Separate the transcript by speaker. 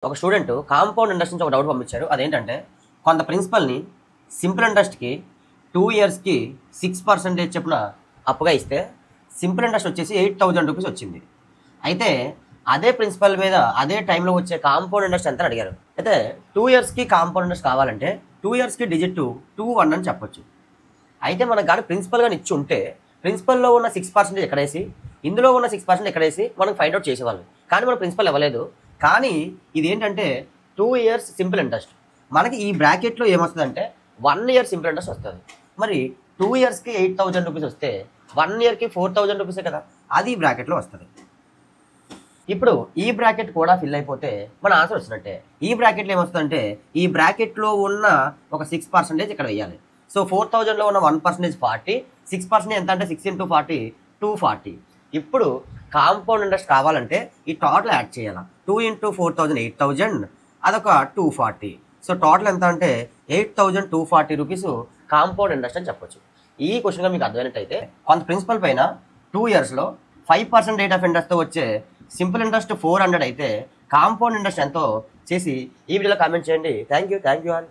Speaker 1: ఒక student compound interest నుంచి ఒక డౌట్ పంపించారు. అదేంటంటే కొంత ప్రిన్సిపల్ని సింపుల్ ఇంట్రెస్ట్కి 2 ఇయర్స్కి 6% చొప్పున అప్పుగా ఇస్తే సింపుల్ ఇంట్రెస్ట్ వచ్చేసి 8,000 రూపీస్ వచ్చింది. అయితే అదే ప్రిన్సిపల్ మీద అదే టైంలో వచ్చే కాంపౌండ్ ఇంట్రెస్ట్ ఎంత అని అడిగారు. అయితే 2 ఇయర్స్కి కాంపౌండ్ ఇంట్రెస్ట్ కావాలంటే 2 ఇయర్స్కి డిజిట్ 21 అని చెప్పొచ్చు. అయితే మనకు కానీ ప్రిన్సిపల్ కానీ ఇచ్చి ఉంటే ప్రిన్సిపల్లో ఉన్న 6% ఎక్కడేసి ఇందులో ఉన్న 6% ఎక్కడేసి మనం ఫైండ్ అవుట్ చేసేవాళ్ళు. కానీ మన ప్రిన్సిపల్ ఇవ్వలేదు. కానీ ఇది ఏంటంటే 2 ఇయర్స్ సింపుల్ ఇంట్రెస్ట్. మనకి ఈ బ్రాకెట్లో ఏమొస్తుందంటే 1 ఇయర్ సింపుల్ ఇంట్రెస్ట్ వస్తుంది. మరి 2 ఇయర్స్కి 8,000 రూపీస్ వస్తే 1 ఇయర్కి 4,000 రూపీసే కదా, అది బ్రాకెట్లో వస్తుంది. ఇప్పుడు ఈ బ్రాకెట్ కూడా ఫిల్ అయిపోతే మన ఆన్సర్ వచ్చినట్టే. ఈ బ్రాకెట్లో ఏమొస్తుందంటే ఈ బ్రాకెట్లో ఉన్న ఒక 6% ఇక్కడ వేయాలి. సో 4,000లో ఉన్న 1% 40, 6% ఎంత అంటే 6 × 40 240. ఇప్పుడు కాంపౌండ్ ఇంట్రెస్ట్ కావాలంటే ఈ టోటల్ యాడ్ చేయాలి. 2 × 4,000 8,000, అదొక 240. సో టోటల్ ఎంత అంటే 8,240 రూపీస్ కాంపౌండ్ ఇంట్రెస్ట్ అని చెప్పొచ్చు. ఈ క్వశ్చన్గా మీకు అర్థమైనట్టయితే కొంత ప్రిన్సిపల్ పైన 2 ఇయర్స్లో 5% రేట్ ఆఫ్ ఇంట్రెస్ట్తో వచ్చే సింపుల్ ఇంట్రెస్ట్ 400 అయితే కాంపౌండ్ ఇంట్రెస్ట్ ఎంతో చేసి ఈ వీడియోలో కామెంట్ చేయండి. Thank you all.